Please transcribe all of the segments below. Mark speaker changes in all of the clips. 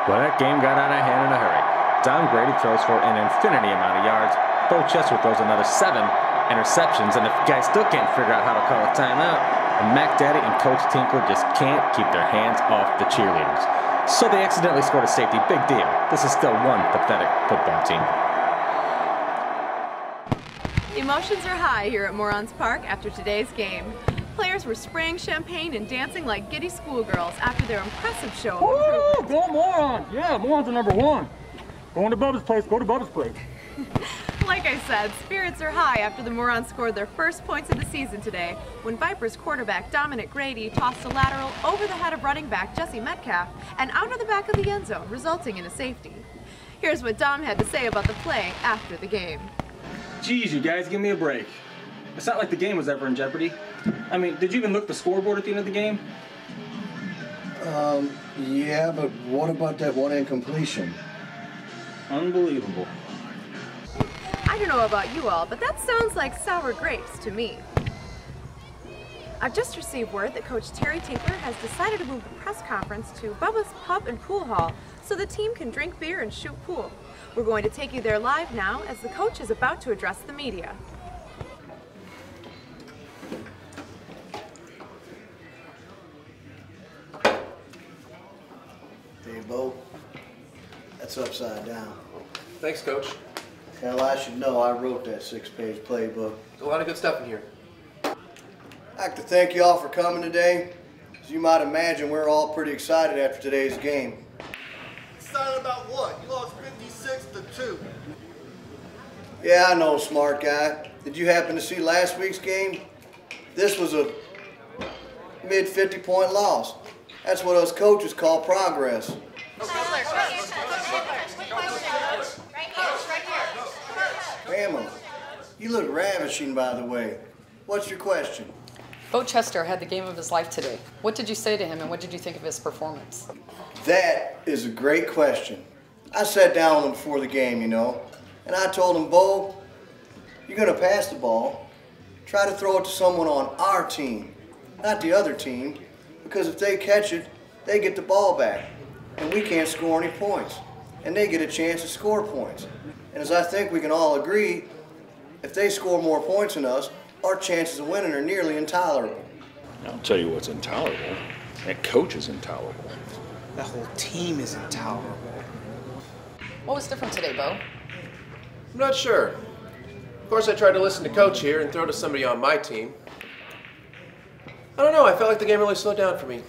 Speaker 1: Well, that game got out of hand in a hurry. Dom Grady throws for an infinity amount of yards. Bo Chester throws another 7 interceptions, and the guys still can't figure out how to call a timeout. And Mac Daddy and Coach Tinkler just can't keep their hands off the cheerleaders. So they accidentally scored a safety. Big deal. This is still one pathetic football team.
Speaker 2: Emotions are high here at Morons Park after today's game. Players were spraying champagne and dancing like giddy schoolgirls after their impressive show of improvement.
Speaker 3: Go Morons! Yeah, Morons are #1. Going to Bubba's place, go to Bubba's place.
Speaker 2: Like I said, spirits are high after the Morons scored their first points of the season today when Vipers quarterback Dominic Grady tossed a lateral over the head of running back Jesse Metcalf and out of the back of the end zone, resulting in a safety. Here's what Dom had to say about the play after the game.
Speaker 4: Geez, you guys, give me a break. It's not like the game was ever in jeopardy. I mean, did you even look at the scoreboard at the end of the game?
Speaker 5: Yeah, but what about that one incompletion?
Speaker 4: Unbelievable.
Speaker 2: I don't know about you all, but that sounds like sour grapes to me. I've just received word that Coach Terry Tinkler has decided to move the press conference to Bubba's Pub and Pool Hall so the team can drink beer and shoot pool. We're going to take you there live now as the coach is about to address the media.
Speaker 5: Hey, Bo, that's upside down.
Speaker 6: Thanks, Coach.
Speaker 5: Hell, I should know I wrote that 6-page playbook.
Speaker 6: There's a lot of good stuff in here.
Speaker 5: I'd like to thank you all for coming today. As you might imagine, we're all pretty excited after today's game.
Speaker 7: Excited about what? You lost 56-2.
Speaker 5: Yeah, I know, smart guy. Did you happen to see last week's game? This was a mid-50-point loss. That's what us coaches call progress. Pamela, you look ravishing, by the way. What's your question?
Speaker 8: Bo Chester had the game of his life today. What did you say to him, and what did you think of his performance?
Speaker 5: That is a great question. I sat down with him before the game, you know, and I told him, Bo, you're going to pass the ball. Try to throw it to someone on our team, not the other team, because if they catch it, they get the ball back, and we can't score any points, and they get a chance to score points. And as I think we can all agree, if they score more points than us, our chances of winning are nearly intolerable.
Speaker 9: I'll tell you what's intolerable. That coach is intolerable.
Speaker 10: The whole team is intolerable.
Speaker 8: What was different today, Bo?
Speaker 6: I'm not sure. Of course, I tried to listen to Coach here and throw to somebody on my team. I don't know, I felt like the game really slowed down for me.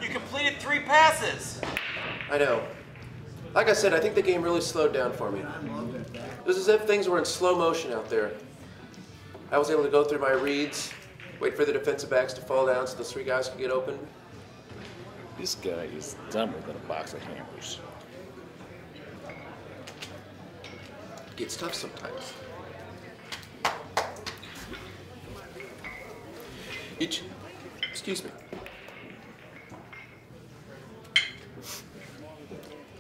Speaker 10: You completed 3 passes.
Speaker 6: I know. Like I said, I think the game really slowed down for me. It was as if things were in slow motion out there. I was able to go through my reads, wait for the defensive backs to fall down so those 3 guys could get open.
Speaker 9: This guy is dumber than a box of hammers.
Speaker 6: It gets tough sometimes. Excuse me.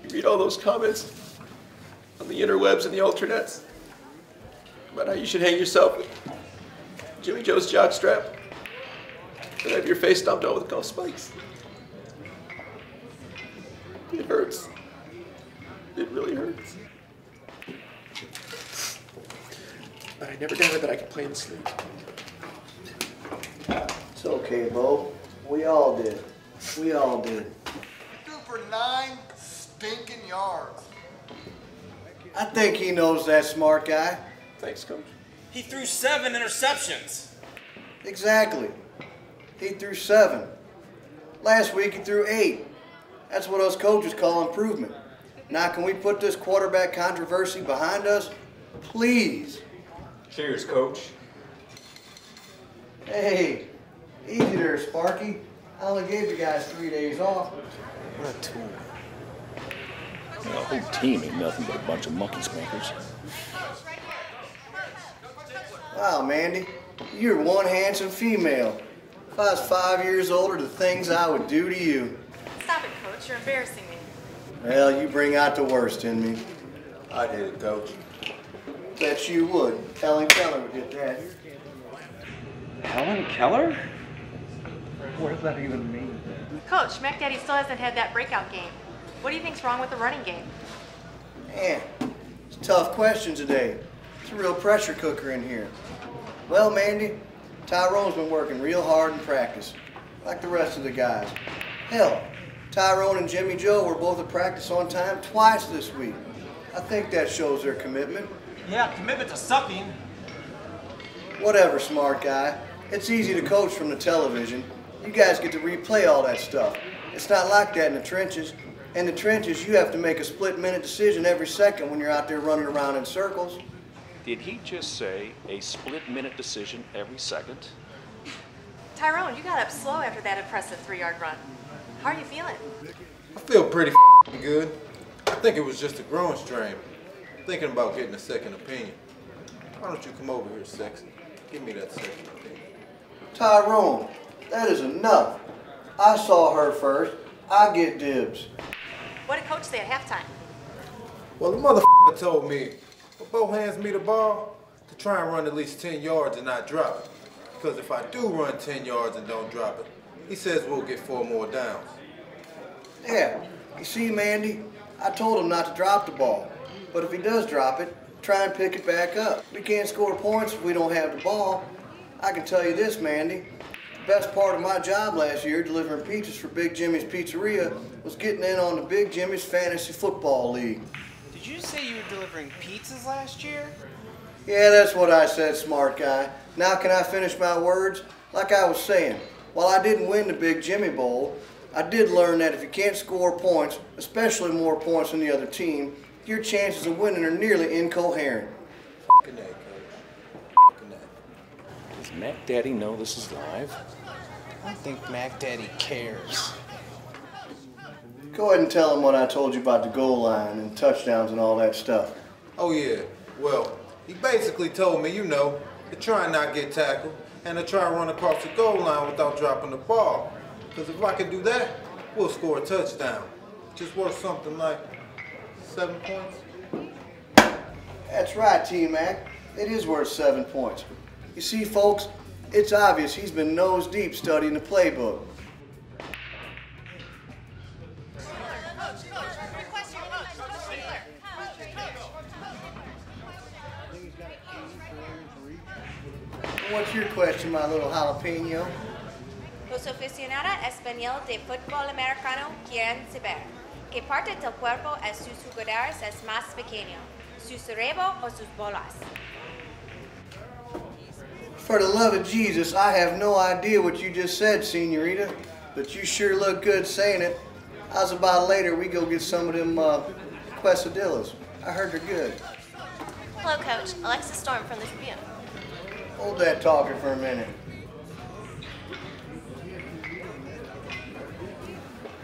Speaker 6: You read all those comments on the interwebs and the alternets about how you should hang yourself with Jimmy Joe's jockstrap and have your face stomped out with golf spikes. It hurts. It really hurts. But I never doubted that I could play in the sleep.
Speaker 5: It's okay, Bo. We all did. We all did.
Speaker 7: Threw for 9 stinking yards.
Speaker 5: I think he knows that, smart guy.
Speaker 6: Thanks, Coach.
Speaker 10: He threw 7 interceptions.
Speaker 5: Exactly. He threw 7. Last week he threw 8. That's what us coaches call improvement. Now can we put this quarterback controversy behind us? Please.
Speaker 4: Cheers, Coach.
Speaker 5: Hey, easy there, Sparky. I only gave the guys 3 days off.
Speaker 10: What a tool.
Speaker 9: The whole team ain't nothing but a bunch of monkey spankers.
Speaker 5: Wow, Mandy, you're one handsome female. If I was 5 years older, the things I would do to you.
Speaker 2: Stop it, Coach. You're embarrassing me.
Speaker 5: Well, you bring out the worst in me.
Speaker 7: I did it, Coach.
Speaker 5: Bet you would. Helen Keller would get that.
Speaker 4: Helen Keller? What does that even mean?
Speaker 2: Coach, Mac Daddy still hasn't had that breakout game. What do you think's wrong with the running game?
Speaker 5: Man, it's a tough question today. It's a real pressure cooker in here. Well, Mandy, Tyrone's been working real hard in practice, like the rest of the guys. Hell, Tyrone and Jimmy Joe were both at practice on time twice this week. I think that shows their commitment.
Speaker 10: Yeah, commitment to sucking.
Speaker 5: Whatever, smart guy. It's easy to coach from the television. You guys get to replay all that stuff. It's not like that in the trenches. In the trenches, you have to make a split-minute decision every second when you're out there running around in circles.
Speaker 9: Did he just say a split-minute decision every second?
Speaker 2: Tyrone, you got up slow after that impressive 3-yard run. How are you feeling?
Speaker 11: I feel pretty good. I think it was just a growing strain. Thinking about getting a second opinion. Why don't you come over here, Sexy? Give me that second opinion.
Speaker 5: Tyrone, that is enough. I saw her first. I get dibs.
Speaker 2: What did Coach say at halftime?
Speaker 11: Well, the motherfucker told me, if Bo hands me the ball, to try and run at least 10 yards and not drop it. Because if I do run 10 yards and don't drop it, he says we'll get 4 more downs.
Speaker 5: Yeah, you see, Mandy, I told him not to drop the ball. But if he does drop it, try and pick it back up. We can't score points if we don't have the ball. I can tell you this, Mandy. The best part of my job last year, delivering pizzas for Big Jimmy's Pizzeria, was getting in on the Big Jimmy's Fantasy Football League.
Speaker 10: Did you say you were delivering pizzas last year?
Speaker 5: Yeah, that's what I said, smart guy. Now can I finish my words? Like I was saying, while I didn't win the Big Jimmy Bowl, I did learn that if you can't score points, especially more points than the other team, your chances of winning are nearly incoherent.
Speaker 11: Fucking A, Coach. Fucking A.
Speaker 9: Does Mac Daddy know this is live?
Speaker 10: I don't think Mac Daddy cares.
Speaker 5: Go ahead and tell him what I told you about the goal line and touchdowns and all that stuff.
Speaker 11: Oh, yeah. Well, he basically told me, you know, to try and not get tackled and to try and run across the goal line without dropping the ball. Because if I can do that, we'll score a touchdown. Just worth something like 7 points.
Speaker 5: That's right, T-Mac. It is worth 7 points. You see, folks, it's obvious he's been nose deep studying the playbook. What's your question, my little jalapeno?
Speaker 12: Los aficionados españoles de fútbol americano quieren saber qué parte del cuerpo de sus jugadores es más pequeño, su cerebro o sus bolas.
Speaker 5: For the love of Jesus, I have no idea what you just said, señorita, but you sure look good saying it. How's about later we go get some of them quesadillas? I heard they're good.
Speaker 12: Hello, Coach. Alexis Storm from the Tribune.
Speaker 5: Hold that talking for a minute.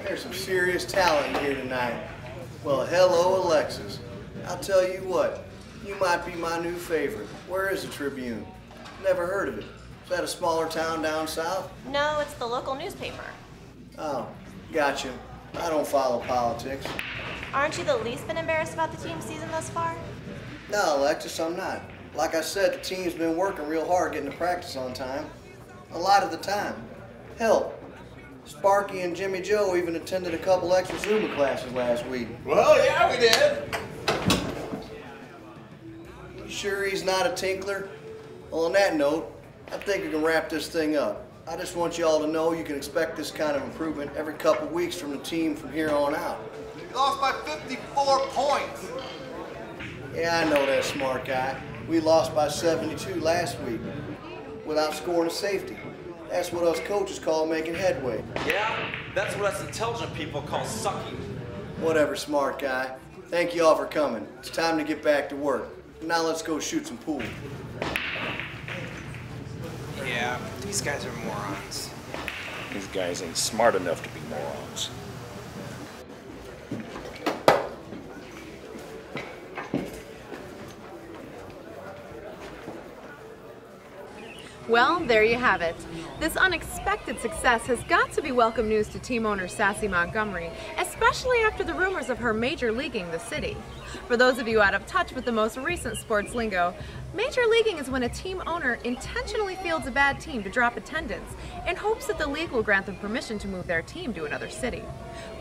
Speaker 5: There's some serious talent here tonight. Well, hello, Alexis. I'll tell you what, you might be my new favorite. Where is the Tribune? Never heard of it. Is that a smaller town down south?
Speaker 12: No, it's the local newspaper.
Speaker 5: Oh, gotcha. I don't follow politics.
Speaker 12: Aren't you the least bit embarrassed about the team's season thus far?
Speaker 5: No, Alexis, I'm not. Like I said, the team's been working real hard getting to practice on time. A lot of the time. Hell, Sparky and Jimmy Joe even attended a couple extra Zumba classes last week.
Speaker 7: Well, yeah, we did.
Speaker 5: You sure he's not a tinkler? Well, on that note, I think we can wrap this thing up. I just want you all to know you can expect this kind of improvement every couple weeks from the team from here on out.
Speaker 7: You lost by 54 points.
Speaker 5: Yeah, I know that, smart guy. We lost by 72 last week without scoring a safety. That's what us coaches call making headway.
Speaker 10: Yeah, that's what us intelligent people call sucking.
Speaker 5: Whatever, smart guy. Thank you all for coming. It's time to get back to work. Now let's go shoot some pool.
Speaker 10: Yeah, these guys are morons.
Speaker 9: These guys ain't smart enough to be morons.
Speaker 2: Well, there you have it. This unexpected success has got to be welcome news to team owner Sassy Montgomery, especially after the rumors of her major leaguing the city. For those of you out of touch with the most recent sports lingo, major leaguing is when a team owner intentionally fields a bad team to drop attendance in hopes that the league will grant them permission to move their team to another city.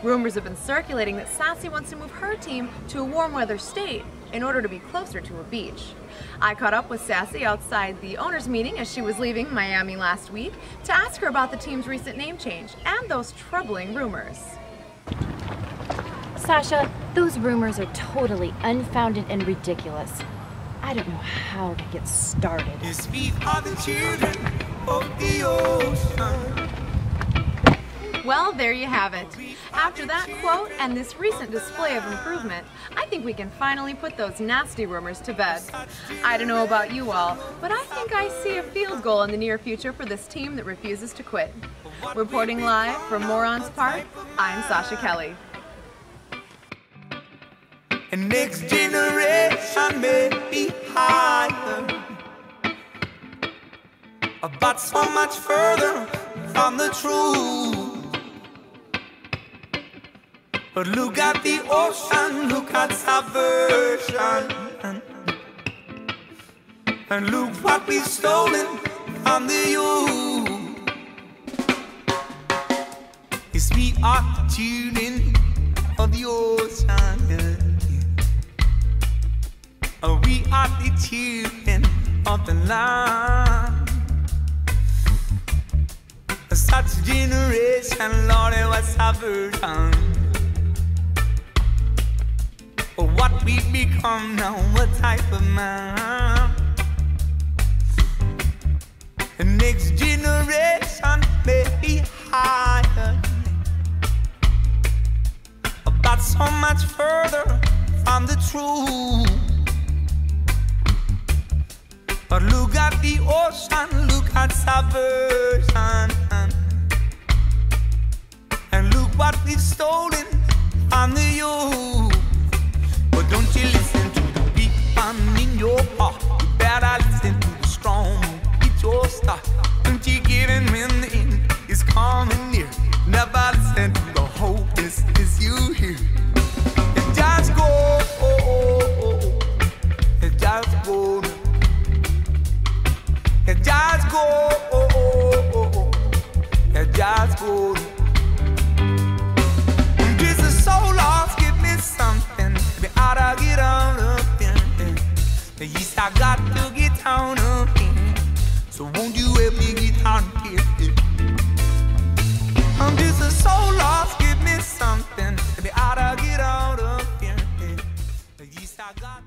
Speaker 2: Rumors have been circulating that Sassy wants to move her team to a warm weather state in order to be closer to a beach. I caught up with Sassy outside the owners' meeting as she was leaving Miami last week to ask her about the team's recent name change and those troubling rumors.
Speaker 13: Sasha, those rumors are totally unfounded and ridiculous. I don't know how to get started.
Speaker 14: Yes, we are the children of the ocean.
Speaker 2: Well, there you have it. After that quote and this recent display of improvement, I think we can finally put those nasty rumors to bed. I don't know about you all, but I think I see a field goal in the near future for this team that refuses to quit. Reporting live from Morons Park, I'm Sasha Kelly.
Speaker 14: And next generation may be higher, but so much further from the truth. But look at the ocean, look at subversion, and look what we've stolen from the youth. Yes, we are the children of the ocean. We are the children of the land. Such a generation, Lord, it was subversion. What we become now, what type of man? The next generation may be higher, but so much further from the truth. But look at the ocean, look at subversion, and look what we've stolen from the youth. But don't you listen to the beat in your heart. You better listen to the strong beat your start. Don't you give in when the end is coming near. Never listen to the hopelessness you hear. You just go, you just go, you just go, you just go. This is so lost, give me something. I get on up there. Yes, I got to get on up here. So won't you help me get on here? I'm just so lost, give me something. I gotta get out of here. Yes, I got